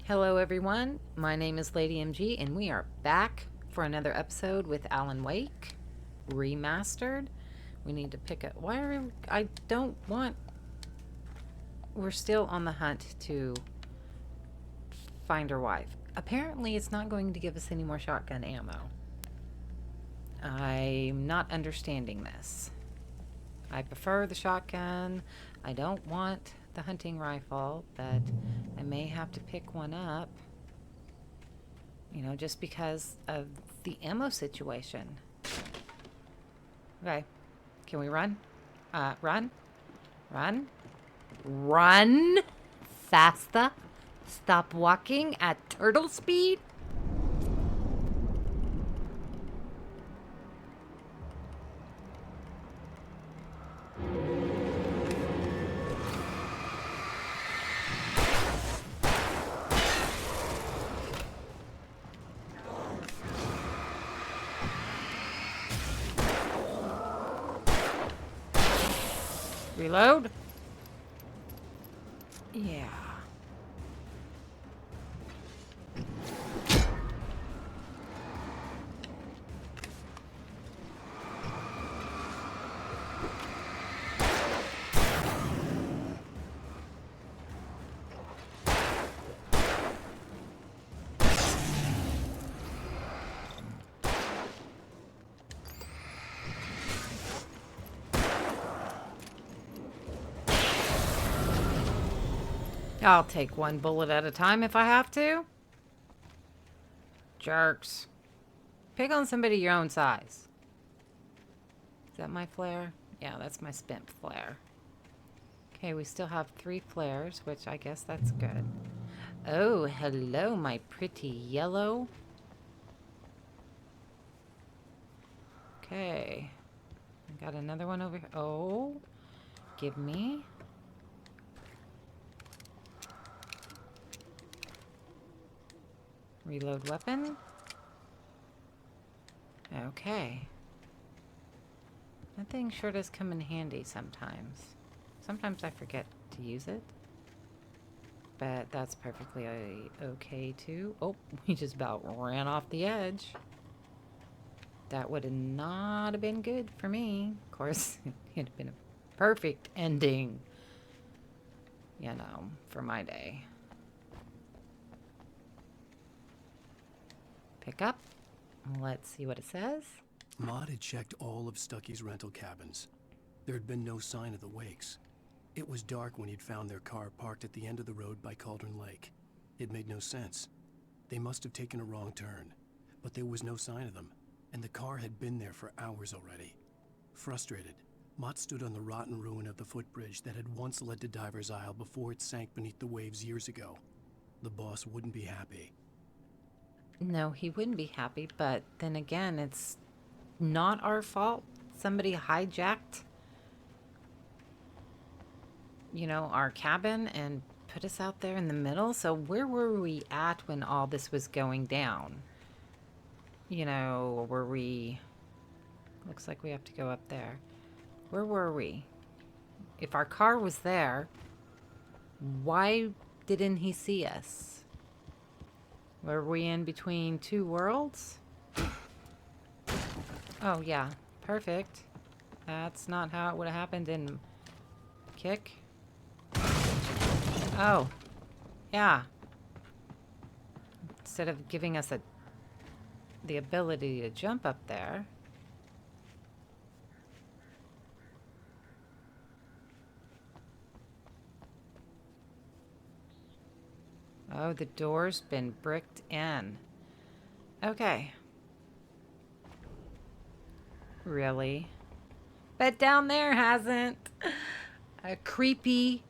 Hello everyone, my name is Lady MG and we are back for another episode with Alan Wake, Remastered. We need to pick up, I don't want, we're still on the hunt to find her wife. Apparently it's not going to give us any more shotgun ammo. I'm not understanding this. I prefer the shotgun. I don't want the hunting rifle, but I may have to pick one up. You know, just because of the ammo situation. Okay. Can we run? Run? Run? Run! Faster! Stop walking at turtle speed! Reload? Yeah. I'll take one bullet at a time if I have to. Jerks. Pick on somebody your own size. Is that my flare? Yeah, that's my spent flare. Okay, we still have 3 flares, which I guess that's good. Oh, hello, my pretty yellow. Okay. I got another one over here. Oh, give me. Reload weapon. Okay. That thing sure does come in handy sometimes. Sometimes I forget to use it. But that's perfectly okay too. Oh, we just about ran off the edge. That would have not have been good for me. Of course, it'd have been a perfect ending, you know, for my day. Pick up. Let's see what it says. Maud had checked all of Stucky's rental cabins. There had been no sign of the Wakes. It was dark when he'd found their car parked at the end of the road by Cauldron Lake. It made no sense. They must have taken a wrong turn, but there was no sign of them, and the car had been there for hours already. Frustrated, Mott stood on the rotten ruin of the footbridge that had once led to Diver's Isle before it sank beneath the waves years ago. The boss wouldn't be happy. No, he wouldn't be happy, but then again, it's not our fault. Somebody hijacked, you know, our cabin and put us out there in the middle. So where were we at when all this was going down? You know, were we... Looks like we have to go up there. Where were we? If our car was there, why didn't he see us? Were we in between 2 worlds? Oh, yeah. Perfect. That's not how it would have happened in Kick. Oh. Yeah. Instead of giving us the ability to jump up there. Oh, the door's been bricked in. Okay. Really? But down there hasn't. A creepy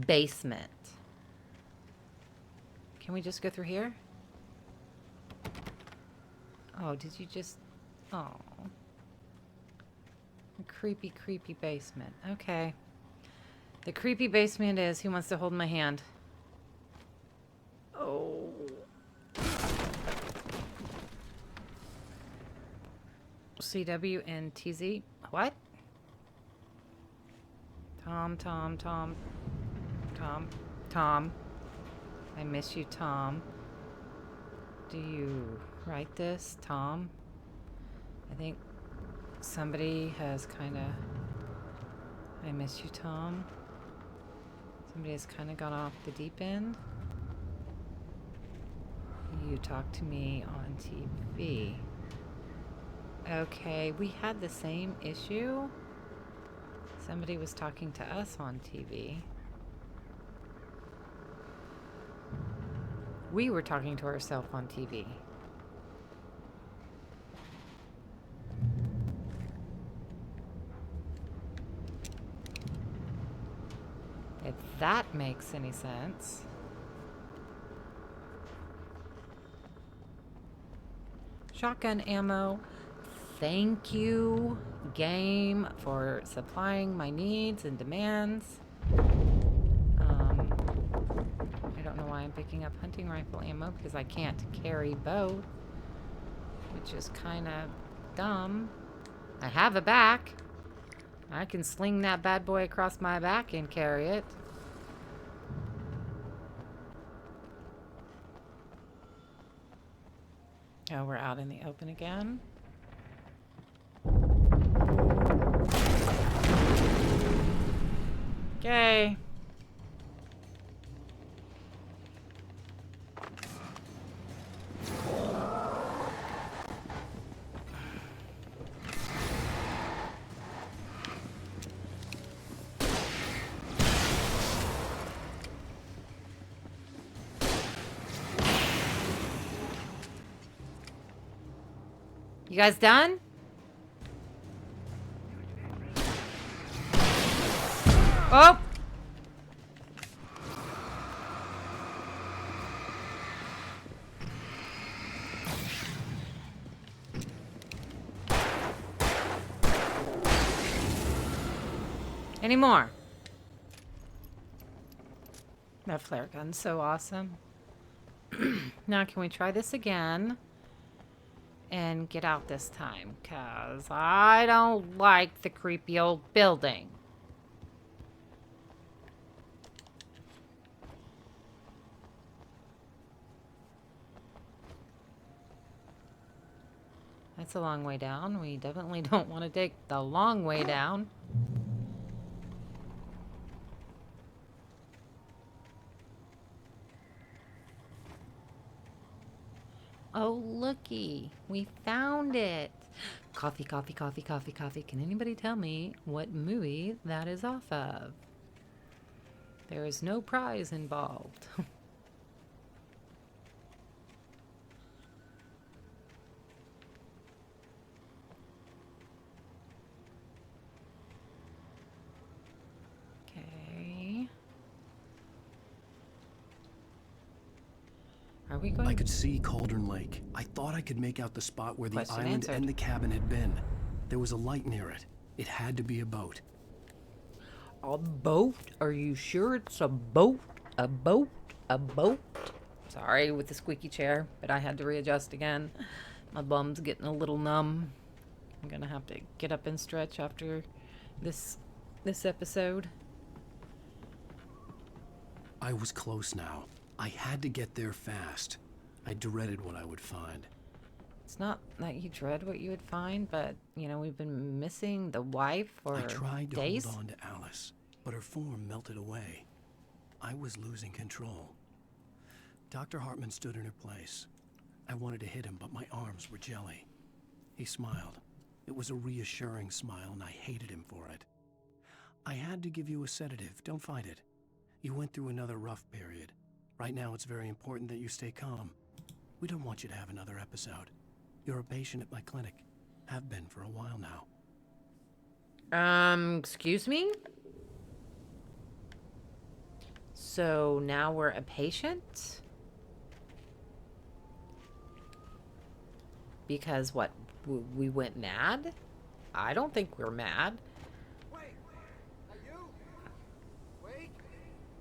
basement. Can we just go through here? Oh, did you just... Oh. A creepy, creepy basement. Okay. The creepy basement is... Who wants to hold my hand? Oh. CW and TZ. What? Tom. I miss you, Tom. Do you write this, Tom? I think somebody has kind of... I miss you, Tom. Somebody has kind of gone off the deep end. You talk to me on TV. Okay, we had the same issue. Somebody was talking to us on TV. We were talking to ourselves on TV. If that makes any sense. Shotgun ammo. Thank you, game, for supplying my needs and demands. I don't know why I'm picking up hunting rifle ammo, because I can't carry both, which is kind of dumb. I have a back. I can sling that bad boy across my back and carry it. Oh, we're out in the open again. Okay. You guys done? Oh! Any more? That flare gun's so awesome. Now, can we try this again? And get out this time, because I don't like the creepy old building. That's a long way down. We definitely don't want to take the long way down. Oh, looky. We found it. Coffee, coffee, coffee, coffee, coffee. Can anybody tell me what movie that is off of? There is no prize involved. Okay. Are we going? I could see Cauldron Lake. I thought I could make out the spot where the Question island answered. and the cabin had been. There was a light near it. It had to be a boat. A boat? Are you sure it's a boat? A boat? A boat? Sorry with the squeaky chair, but I had to readjust again. My bum's getting a little numb. I'm gonna have to get up and stretch after this episode. I was close now. I had to get there fast. I dreaded what I would find. It's not that you dread what you would find, but, you know, we've been missing the wife for I tried to days. hold on to Alice, but her form melted away. I was losing control. Dr. Hartman stood in her place. I wanted to hit him, but my arms were jelly. He smiled. It was a reassuring smile, and I hated him for it. I had to give you a sedative. Don't fight it. You went through another rough period. Right now, it's very important that you stay calm. We don't want you to have another episode. You're a patient at my clinic. Have been for a while now. Excuse me? So now we're a patient? Because what? We went mad? I don't think we're mad. Wait! Are you? Wait!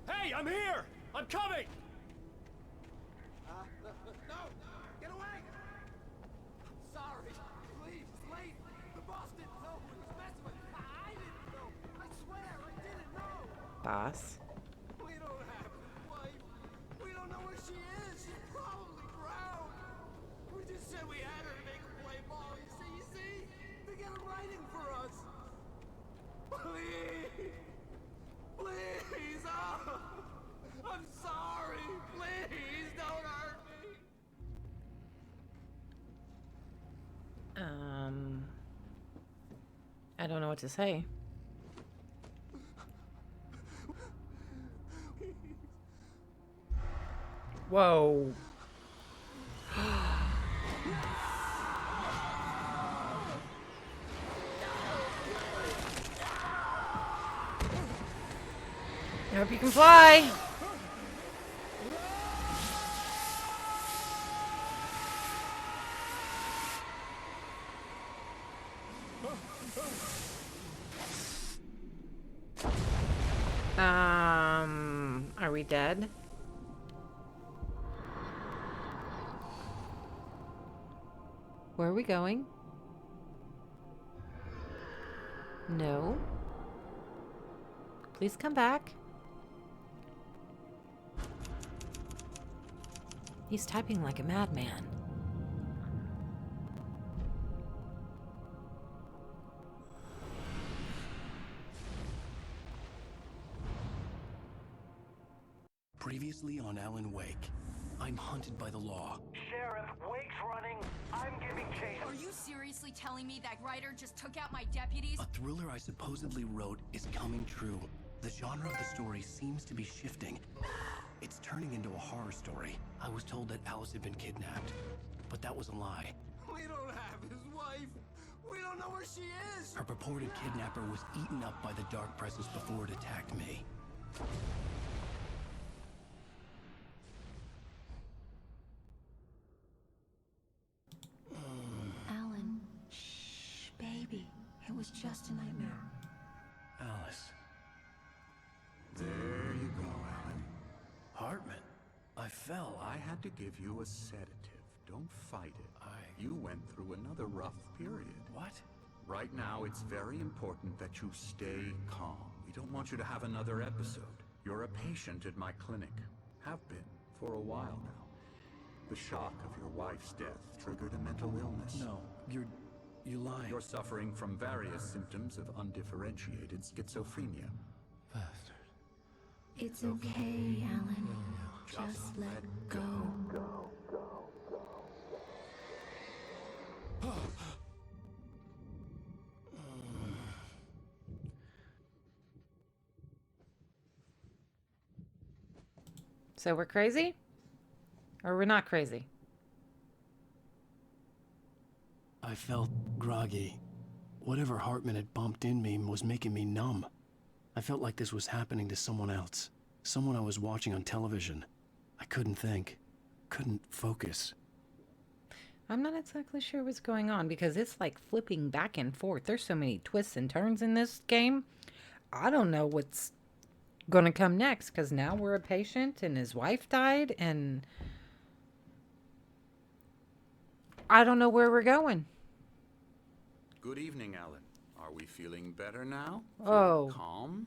Hey, I'm here! I'm coming! No! Get away! I'm sorry. Please, it's late. The boss didn't know who he was messing with. I didn't know. I swear, I didn't know. Boss. We don't have a wife. We don't know where Please! Please! Oh, I'm sorry! Please don't hurt me! I don't know what to say. Whoa. I hope you can fly. Are we dead? Where are we going? No. Please come back. He's typing like a madman. Previously on Alan Wake, I'm hunted by the law. Sheriff, Wake's running. I'm giving chase. Are you seriously telling me that writer just took out my deputies? A thriller I supposedly wrote is coming true. The genre of the story seems to be shifting. It's turning into a horror story. I was told that Alice had been kidnapped, but that was a lie. We don't have his wife! We don't know where she is! Her purported kidnapper was eaten up by the dark presence before it attacked me. Alan, shh, baby. It was just a nightmare. Alice. There you go, Alan. Hartman. I fell. I had to give you a sedative. Don't fight it. You went through another rough period. What? Right now, it's very important that you stay calm. We don't want you to have another episode. You're a patient at my clinic. Have been for a while now. The shock of your wife's death triggered a mental illness. No, you lied. You're suffering from various symptoms of undifferentiated schizophrenia. Bastard. It's okay, Alan. Just let go. So we're crazy? Or we're not crazy? I felt groggy. Whatever Hartman had bumped in me was making me numb. I felt like this was happening to someone else. Someone I was watching on television. I couldn't think. Couldn't focus. I'm not exactly sure what's going on because it's like flipping back and forth. There's so many twists and turns in this game. I don't know what's going to come next because now we're a patient and his wife died and I don't know where we're going. Good evening, Alan. Are we feeling better now? Oh. Calm?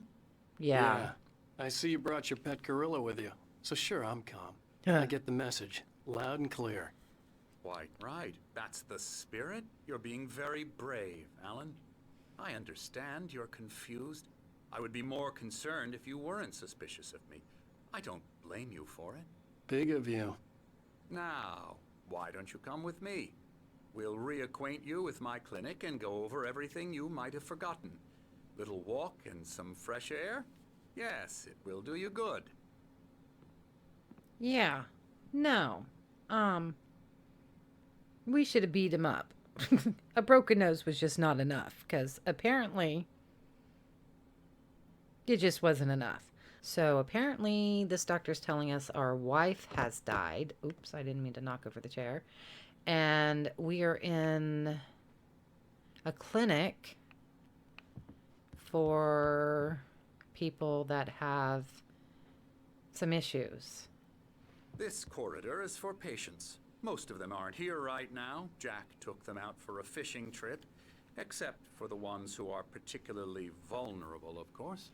Yeah. I see you brought your pet gorilla with you. So sure, I'm calm. I get the message. Loud and clear. Quite right. That's the spirit. You're being very brave, Alan. I understand you're confused. I would be more concerned if you weren't suspicious of me. I don't blame you for it. Big of you. Now, why don't you come with me? We'll reacquaint you with my clinic and go over everything you might have forgotten. Little walk and some fresh air? Yes, it will do you good. Yeah. No. We should have beat him up. A broken nose was just not enough because apparently it just wasn't enough. So apparently this doctor's telling us our wife has died. Oops, I didn't mean to knock over the chair. And we are in a clinic for people that have some issues. This corridor is for patients. Most of them aren't here right now. Jack took them out for a fishing trip, except for the ones who are particularly vulnerable, of course.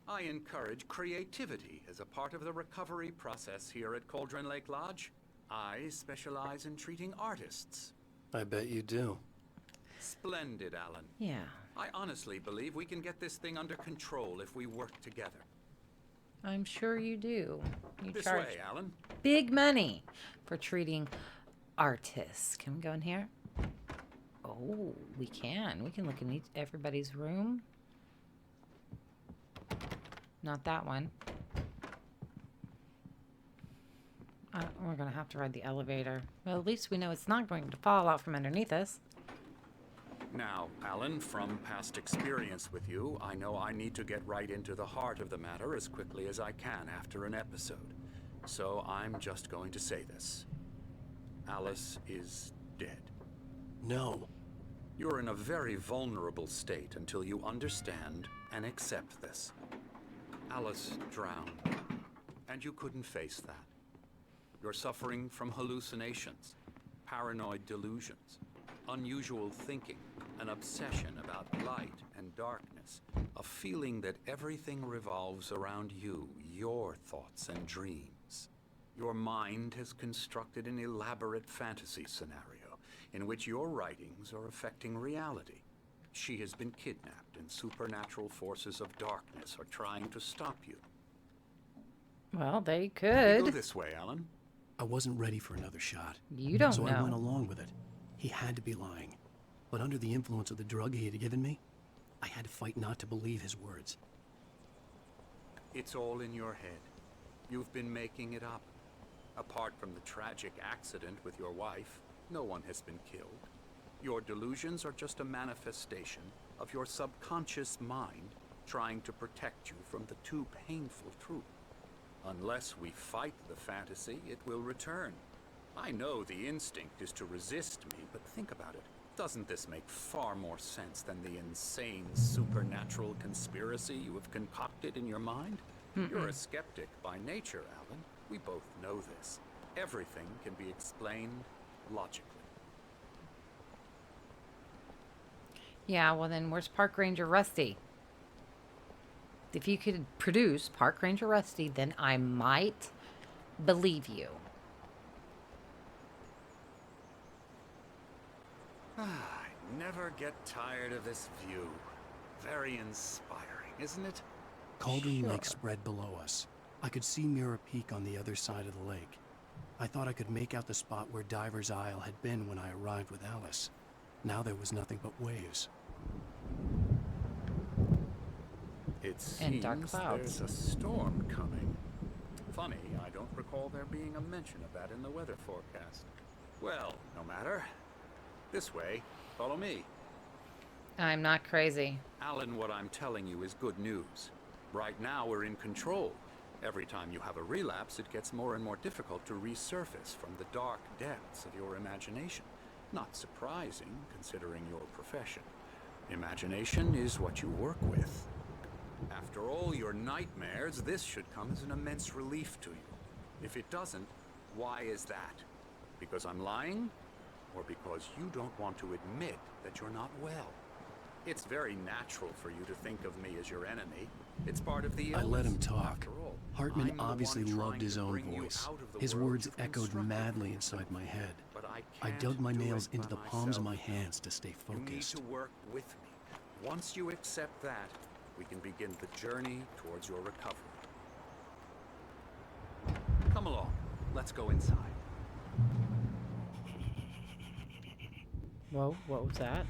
I encourage creativity as a part of the recovery process here at Cauldron Lake Lodge. I specialize in treating artists. I bet you do. Splendid, Alan. Yeah. I honestly believe we can get this thing under control if we work together. I'm sure you do. You This charge way, Alan. big money for treating artists. Can we go in here? Oh, we can. We can look in everybody's room. Not that one. We're going to have to ride the elevator. Well, at least we know it's not going to fall out from underneath us. Now, Alan, from past experience with you, I know I need to get right into the heart of the matter as quickly as I can after an episode. So I'm just going to say this. Alice is dead. No. You're in a very vulnerable state until you understand and accept this. Alice drowned, and you couldn't face that. You're suffering from hallucinations, paranoid delusions, unusual thinking, an obsession about light and darkness, a feeling that everything revolves around you, your thoughts and dreams. Your mind has constructed an elaborate fantasy scenario in which your writings are affecting reality. She has been kidnapped, and supernatural forces of darkness are trying to stop you. Well, they You could. go this way, Alan. I wasn't ready for another shot. You don't so know. I went along with it. He had to be lying. But under the influence of the drug he had given me, I had to fight not to believe his words. It's all in your head. You've been making it up. Apart from the tragic accident with your wife, no one has been killed. Your delusions are just a manifestation of your subconscious mind trying to protect you from the too painful truth. Unless we fight the fantasy, it will return. I know the instinct is to resist me, but think about it. Doesn't this make far more sense than the insane supernatural conspiracy you have concocted in your mind? You're a skeptic by nature, Alan. We both know this. Everything can be explained logically. Yeah, well then where's Park Ranger Rusty? If you could produce Park Ranger Rusty, then I might believe you. I never get tired of this view. Very inspiring, isn't it? Cauldron Sure. Lake spread below us. I could see Mirror Peak on the other side of the lake. I thought I could make out the spot where Diver's Isle had been when I arrived with Alice. Now there was nothing but waves. It And dark seems clouds. there's a storm coming. Funny, I don't recall there being a mention of that in the weather forecast. Well, no matter. This way, follow me. I'm not crazy. Alan, what I'm telling you is good news. Right now, we're in control. Every time you have a relapse, it gets more and more difficult to resurface from the dark depths of your imagination. Not surprising, considering your profession. Imagination is what you work with. After all your nightmares, this should come as an immense relief to you. If it doesn't, why is that? Because I'm lying? Or because you don't want to admit that you're not well? It's very natural for you to think of me as your enemy. It's part of the illness. I let him talk. After all, Hartman I'm the obviously one loved trying his to own bring you voice. out of the His world words you've echoed constructed. madly inside my head. But I can't dug my do nails it into by the palms of my myself. hands to stay You need focused. to work with me. Once you accept that, we can begin the journey towards your recovery. Come along. Let's go inside. Whoa, what was that?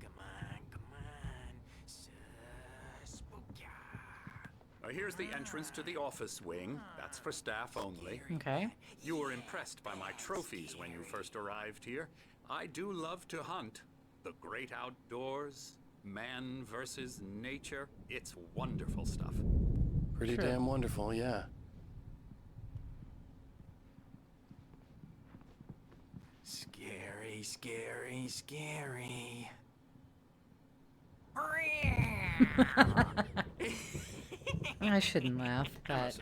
Come on. Spooky. Here's the entrance to the office wing. That's for staff only. Okay. You were impressed by my trophies when you first arrived here. I do love to hunt. The great outdoors, man versus nature. It's wonderful stuff. Pretty Sure. damn wonderful, yeah. Scary. I shouldn't laugh, but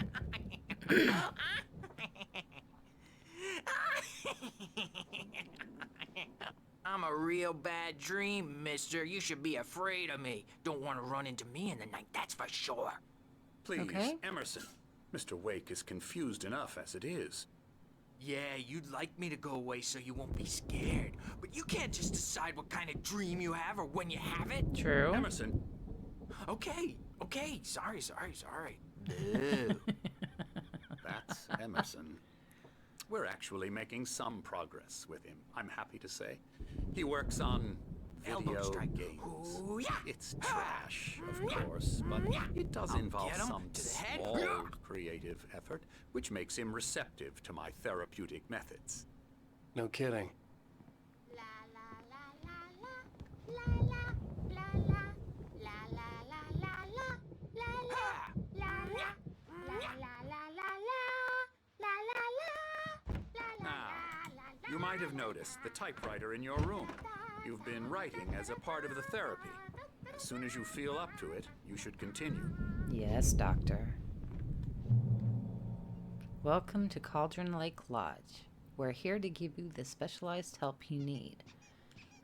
I'm a real bad dream, mister. You should be afraid of me. Don't want to run into me in the night, that's for sure. Please, Okay. Emerson. Mr. Wake is confused enough as it is. Yeah, you'd like me to go away so you won't be scared. But you can't just decide what kind of dream you have or when you have it. True. Emerson, Okay. Sorry. Boo. that's Emerson. We're actually making some progress with him, I'm happy to say. He works on Elbow video strike. games. Ooh, yeah. It's trash, of course, but it does I'll involve get him some to the head. small creative effort, which makes him receptive to my therapeutic methods. No kidding. La la la la la la la la la la la la la la la la la la la la Now, you might have noticed the typewriter in your room. You've been writing as a part of the therapy. As soon as you feel up to it, you should continue. Yes, Doctor. Welcome to Cauldron Lake Lodge. We're here to give you the specialized help you need.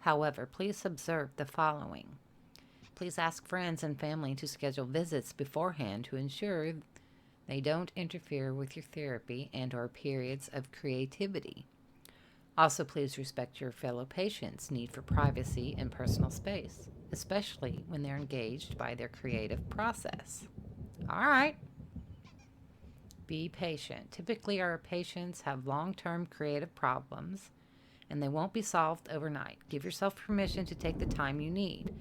However, please observe the following. Please ask friends and family to schedule visits beforehand to ensure they don't interfere with your therapy and/or periods of creativity. Also, please respect your fellow patients' need for privacy and personal space, especially when they're engaged by their creative process. All right. Be patient. Typically, our patients have long-term creative problems, and they won't be solved overnight. Give yourself permission to take the time you need.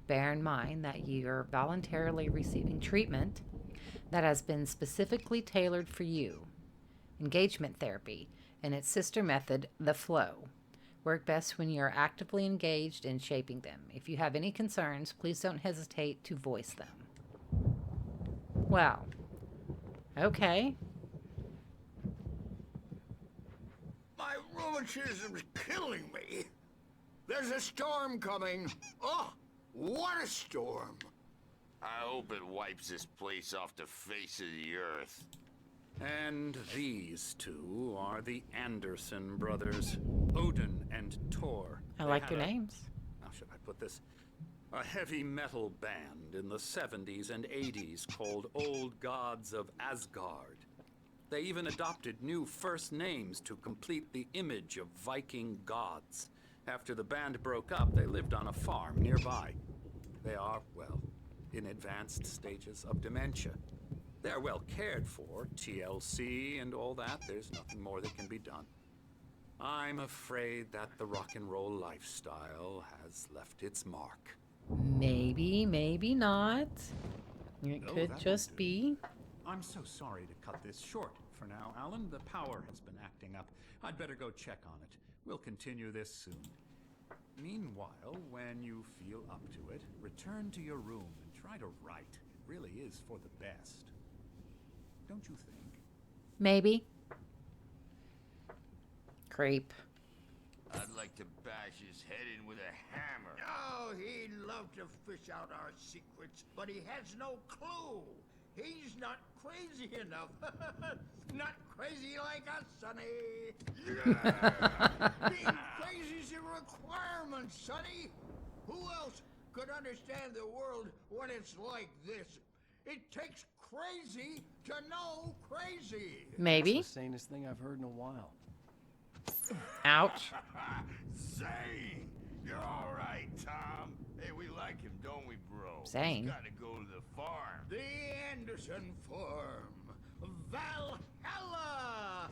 Bear in mind that you're voluntarily receiving treatment that has been specifically tailored for you. Engagement therapy and its sister method, the flow, work best when you're actively engaged in shaping them. If you have any concerns, please don't hesitate to voice them. Well, okay. My rheumatism's killing me. There's a storm coming. Oh, what a storm. I hope it wipes this place off the face of the earth. And these two are the Anderson brothers, Odin and Tor. I They like had their a- names. How should I put this? A heavy metal band in the 70s and 80s called Old Gods of Asgard. They even adopted new first names to complete the image of Viking gods. After the band broke up, they lived on a farm nearby. They are, well, in advanced stages of dementia. They're well cared for, TLC and all that. There's nothing more that can be done. I'm afraid that the rock and roll lifestyle has left its mark. Maybe, maybe not. It No, could that just won't do. be. I'm so sorry to cut this short for now, Alan. The power has been acting up. I'd better go check on it. We'll continue this soon. Meanwhile, when you feel up to it, return to your room and try to write. It really is for the best. Don't you think? Maybe. Creep. I'd like to bash his head in with a hammer. Oh, he'd love to fish out our secrets, but he has no clue. He's not crazy enough. Not crazy like us, Sonny. Yeah. Being crazy's a requirement, Sonny. Who else could understand the world when it's like this? It takes crazy to know crazy. Maybe. That's the sanest thing I've heard in a while. Ouch. Zane! You're all right, Tom. Hey, we like him, don't we, bro? Zane? He's gotta go to the farm. The Anderson Farm. Valhalla!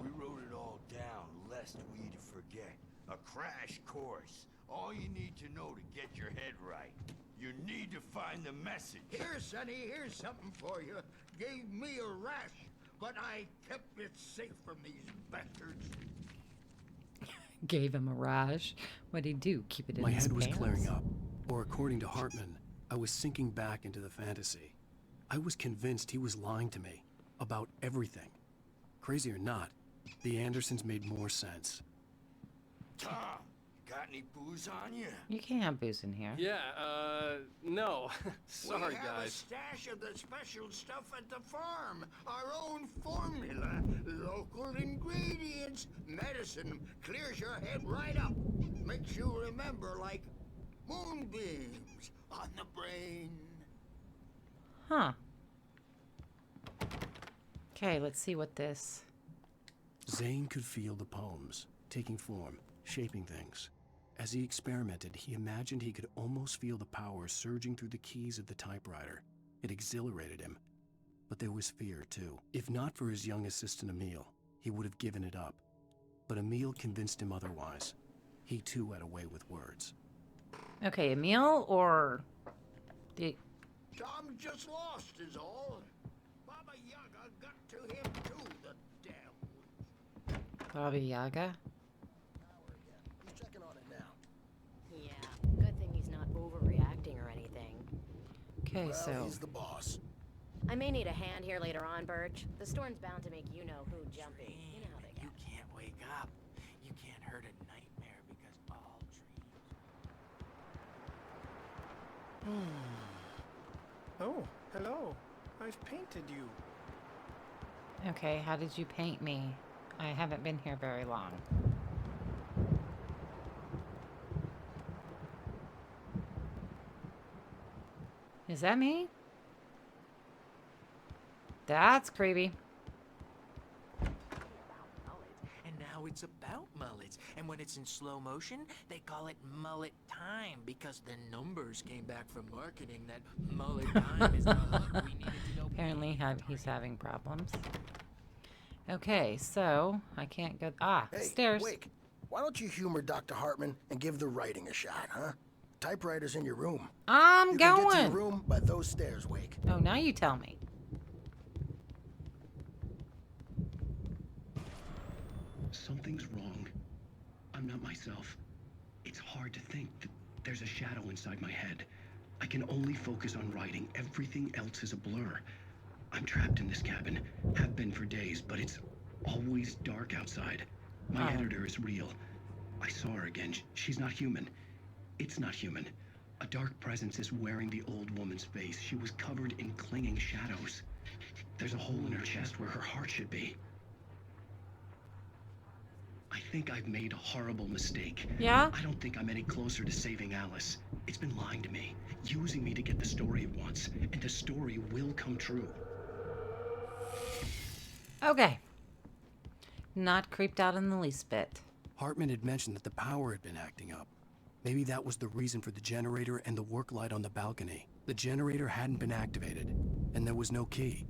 We wrote it all down, lest we forget. A crash course. All you need to know to get your head right. You need to find the message. Here, Sonny, here's something for you. Gave me a rash, but I kept it safe from these bastards. Gave him a rash. What'd he do? Keep it in My his head was pants? clearing up, or according to Hartman, I was sinking back into the fantasy. I was convinced he was lying to me about everything. Crazy or not, the Andersons made more sense. Tom, got any booze on you? You can't have booze in here. Yeah, no. Sorry, we have a guys. stash of the special stuff at the farm. Our own formula. Local ingredients. Medicine clears your head right up. Makes you remember like moonbeams on the brain. Huh. Okay, let's see what this Zane could feel the poems, taking form, shaping things. As he experimented, he imagined he could almost feel the power surging through the keys of the typewriter. It exhilarated him. But there was fear, too. If not for his young assistant Emil, he would have given it up. But Emil convinced him otherwise. He, too, had a way with words. Okay, Emil or... Tom just lost is all. Baba Yaga got to him too, the devil. Baba Yaga? He's checking on it now. Yeah, good thing he's not overreacting or anything. Okay, Well, so... he's the boss. I may need a hand here later on, Birch. The storm's bound to make you-know-who jumpy. You know how they You get. can't wake up. You can't hurt a nightmare because all dreams. Oh, hello. I've painted you. Okay, how did you paint me? I haven't been here very long. Is that me? That's creepy. And now it's about mullets. And when it's in slow motion, they call it mullet time because the numbers came back from marketing that mullet time is the hook we needed to go. Apparently he's having problems. Okay, so I can't go... Ah, Hey, stairs. Wake, why don't you humor Dr. Hartman and give the writing a shot, huh? Typewriter's in your room. I'm you can get to going. your room by those stairs, Wake. Oh, now you tell me. Something's wrong. I'm not myself. It's hard to think that there's a shadow inside my head. I can only focus on writing. Everything else is a blur. I'm trapped in this cabin. Have been for days, but it's always dark outside. My editor is real. I saw her again. She's not human. It's not human. A dark presence is wearing the old woman's face. She was covered in clinging shadows. There's a hole in her chest where her heart should be. I think I've made a horrible mistake. Yeah? I don't think I'm any closer to saving Alice. It's been lying to me, using me to get the story it wants, and the story will come true. Okay. Not creeped out in the least bit. Hartman had mentioned that the power had been acting up. Maybe that was the reason for the generator and the work light on the balcony. The generator hadn't been activated, and there was no key.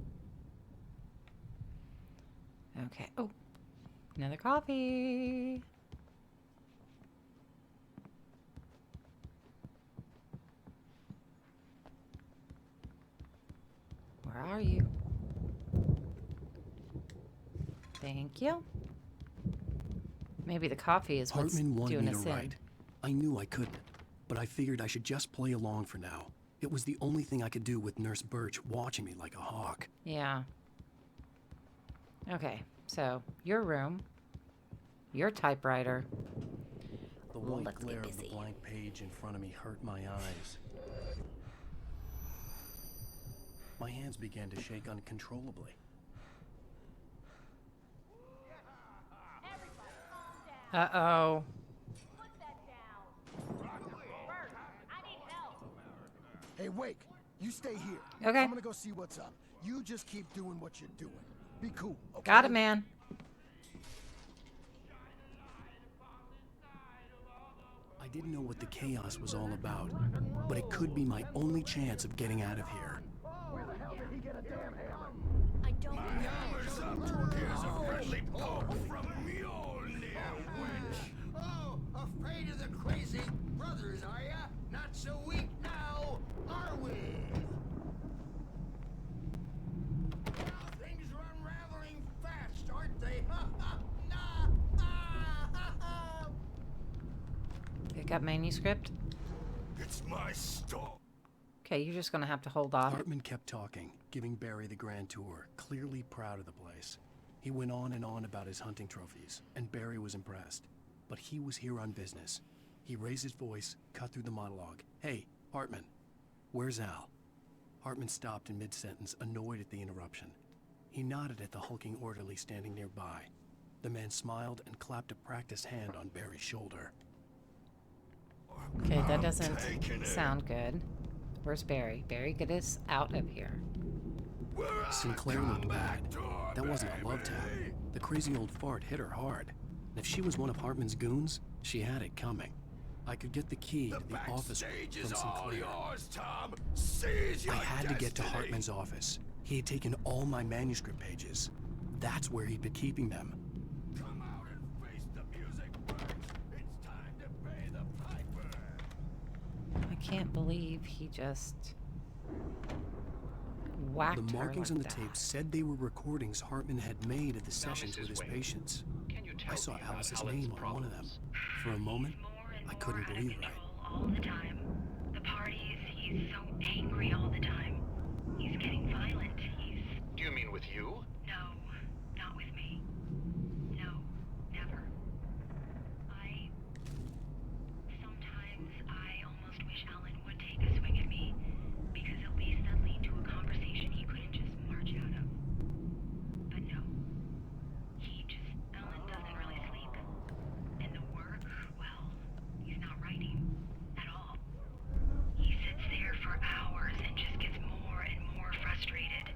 Okay. Oh. Another coffee. Where are you? Thank you. Maybe the coffee is what's Hartman wanted doing me to us in. write. I knew I couldn't, but I figured I should just play along for now. It was the only thing I could do with Nurse Birch watching me like a hawk. Yeah. Okay, so your room, your typewriter. The white glare of the blank page in front of me hurt my eyes. My hands began to shake uncontrollably. Uh-oh. Hey, Wake, you stay here. Okay. I'm gonna go see what's up. You just keep doing what you're doing. Be cool, okay? Got it, man. I didn't know what the chaos was all about, but it could be my only chance of getting out of here. Where the hell did he get a damn hammer? I don't Here's a friendly poke from Mjolnir, wench. Oh, afraid of the crazy brothers, are ya? Not so weak now, are we? Things are unraveling fast, aren't they? Ha ha! Nah! Ha ha! Pick up manuscript. It's my stall. Okay, you're just gonna have to hold off. Hartman kept talking, giving Barry the grand tour, clearly proud of the place. He went on and on about his hunting trophies, and Barry was impressed. But he was here on business. He raised his voice, cut through the monologue. Hey, Hartman, where's Al? Hartman stopped in mid-sentence, annoyed at the interruption. He nodded at the hulking orderly standing nearby. The man smiled and clapped a practiced hand on Barry's shoulder. Okay, that doesn't sound good. Where's Barry? Barry, get us out of here. Sinclair looked bad. That wasn't a love tap. The crazy old fart hit her hard. And if she was one of Hartman's goons, she had it coming. I could get the key to the office from Sinclair. I had to get to Hartman's office. He had taken all my manuscript pages. That's where he'd been keeping them. Come out and face the music, Burks. It's time to pay the piper. I can't believe he just whacked The her markings like on the that. tape said they were recordings Hartman had made at the sessions with his patients. I saw Alice's name on one of them. For a moment, I couldn't breathe right. All the time. The parties, he's so angry all the time. He's getting violent. Do you mean with you? No, not with me. No, never. Sometimes I almost wish Alan would take a swing at me, because at least that'd lead to a conversation he couldn't just march out of. But no. Alan doesn't really sleep. And the work, well, he's not writing at all. He sits there for hours and just gets more and more frustrated.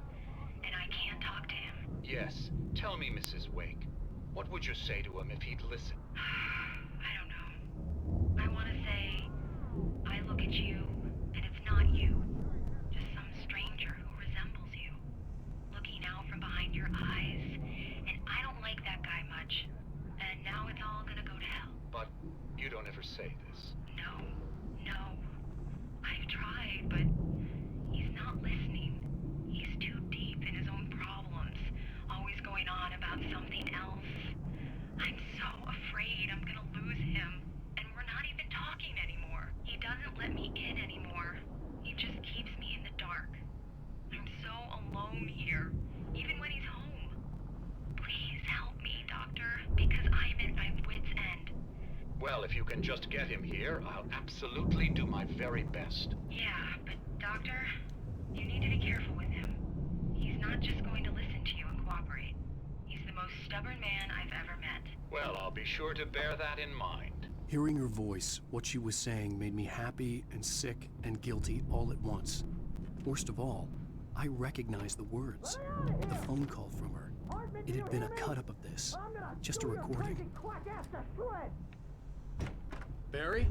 And I can't talk to him. Yes. Tell me, Mrs. Wake. What would you say to him if he'd listen? I don't know. I want to say, I look at you, and it's not you. Just some stranger who resembles you. Looking out from behind your eyes. And I don't like that guy much. And now it's all gonna go to hell. But you don't ever say this. No. I've tried, but he's not listening. He's too deep in his own problems. Always going on about something else. I'm so afraid I'm gonna lose him. And we're not even talking anymore. He doesn't let me in anymore. He just keeps me in the dark. I'm so alone here, even when he's home. Please help me, Doctor, because I'm at my wit's end. Well, if you can just get him here, I'll absolutely do my very best. Yeah, but Doctor, you need to be careful with him. He's not just going to listen to you and cooperate. He's the most stubborn man I've ever met. Well, I'll be sure to bear that in mind. Hearing her voice, what she was saying made me happy and sick and guilty all at once. Worst of all, I recognized the words. The phone call from her. It had been a cut-up of this. Just a recording. Barry?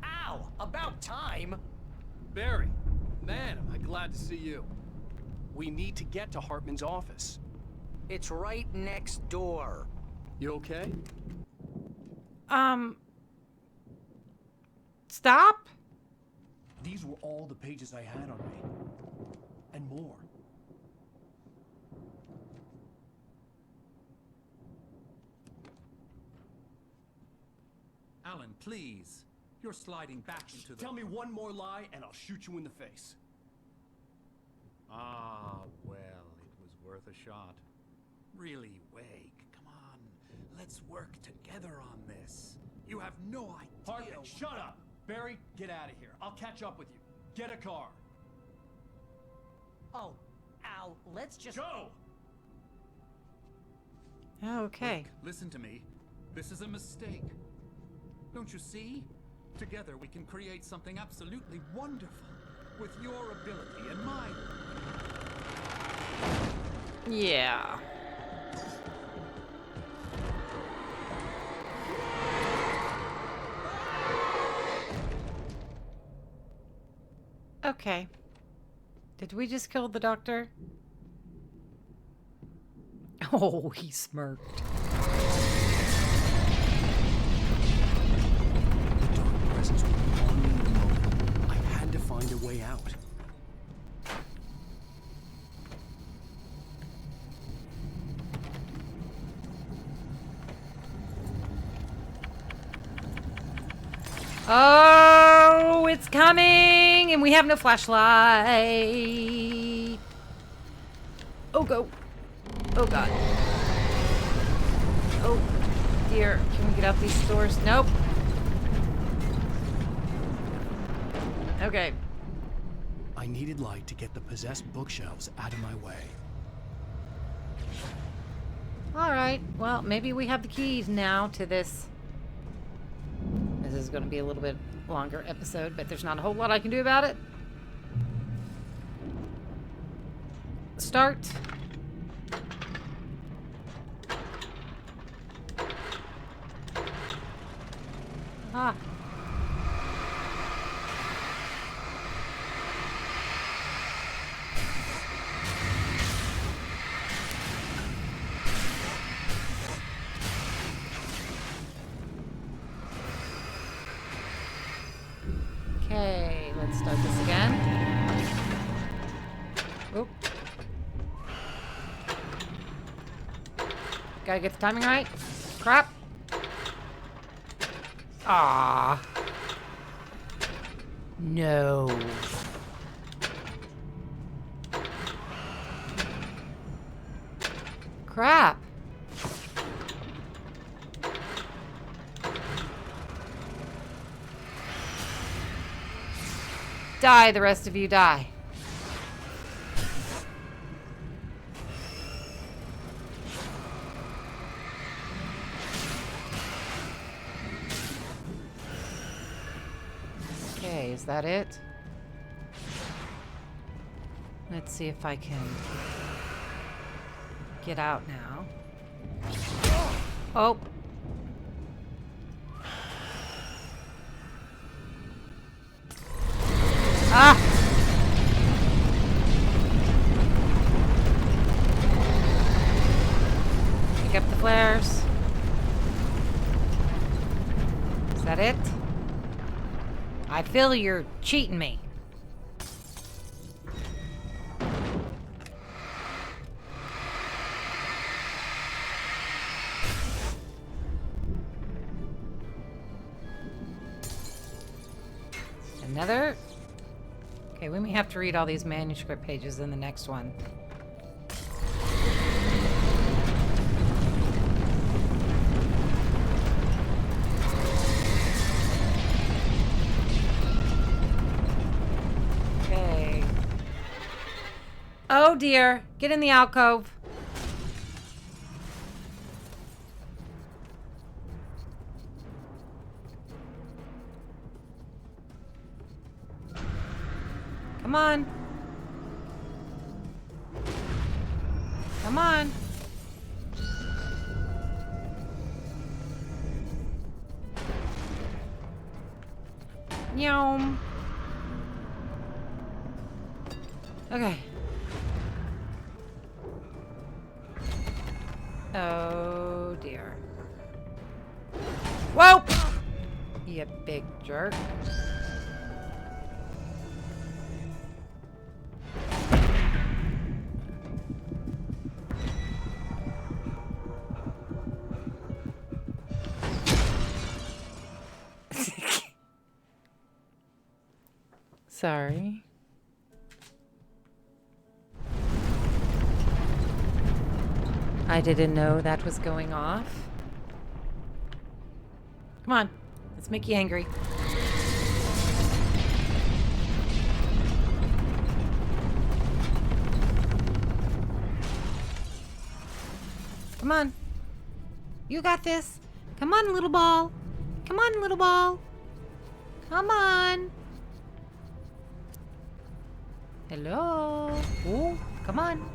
Ow! About time! Barry, man, am I glad to see you. We need to get to Hartman's office. It's right next door. You okay? Stop? These were all the pages I had on me. And more. Alan, please. You're sliding back into the... Tell me one more lie and I'll shoot you in the face. Ah, well, it was worth a shot. Really, Wake, come on. Let's work together on this. You have no idea... Hartman, shut up! Barry, get out of here. I'll catch up with you. Get a car. Oh, Al, let's just... Go! Okay. Wake, listen to me. This is a mistake. Don't you see? Together we can create something absolutely wonderful. With your ability and mine. Yeah. Okay. Did we just kill the doctor? Oh, he smirked. The dark presence was on me in the moment. I had to find a way out. Oh, it's coming! And we have no flashlight. Oh, go. Oh, God. Oh, dear. Can we get out these stores? Nope. Okay. I needed light to get the possessed bookshelves out of my way. Alright. Well, maybe we have the keys now to this. This is going to be a little bit longer episode, but there's not a whole lot I can do about it. start. Ah. Okay, let's start this again. Oop. Gotta get the timing right. Crap. Ah. No. Crap. Die, the rest of you die. Okay, is that it? Let's see if I can get out now. Oh. Ah! Pick up the flares. Is that it? I feel you're cheating me. Another? Okay, we may have to read all these manuscript pages in the next one. Okay. Oh dear. Get in the alcove. Come on. Come on. Yum. Okay. Oh dear. Whoa! You big jerk. Sorry. I didn't know that was going off. Come on, let's make you angry. Come on. You got this. Come on, little ball. Come on, little ball. Come on. Hello. Oh, come on.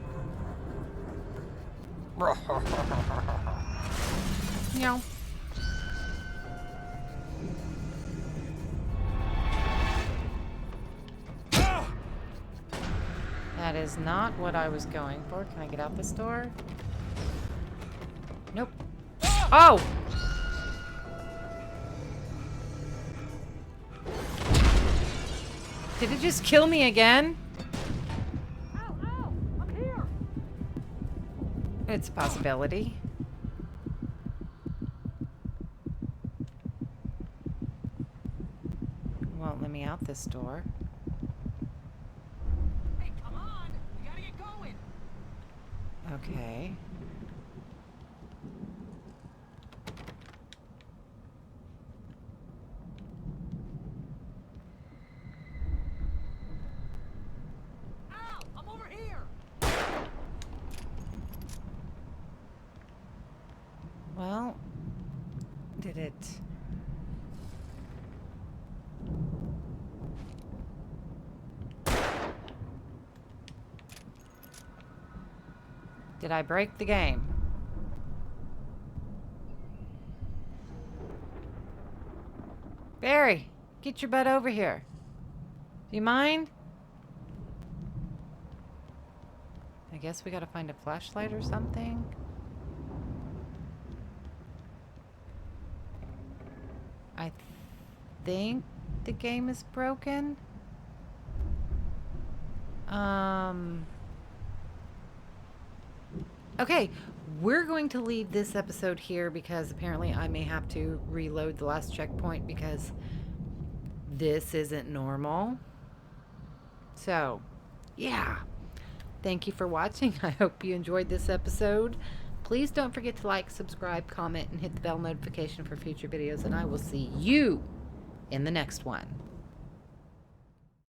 Meow. That is not what I was going for. Can I get out this door? Nope. Oh! Did it just kill me again? I'm here. It's a possibility. Won't let me out this door. Hey, come on! We gotta get going! Okay. Ow! I'm over here! Well, did it... Did I break the game? Barry, get your butt over here. Do you mind? I guess we gotta find a flashlight or something. I think the game is broken. Okay, we're going to leave this episode here because apparently I may have to reload the last checkpoint because this isn't normal. So, yeah. Thank you for watching. I hope you enjoyed this episode. Please don't forget to like, subscribe, comment, and hit the bell notification for future videos, and I will see you in the next one.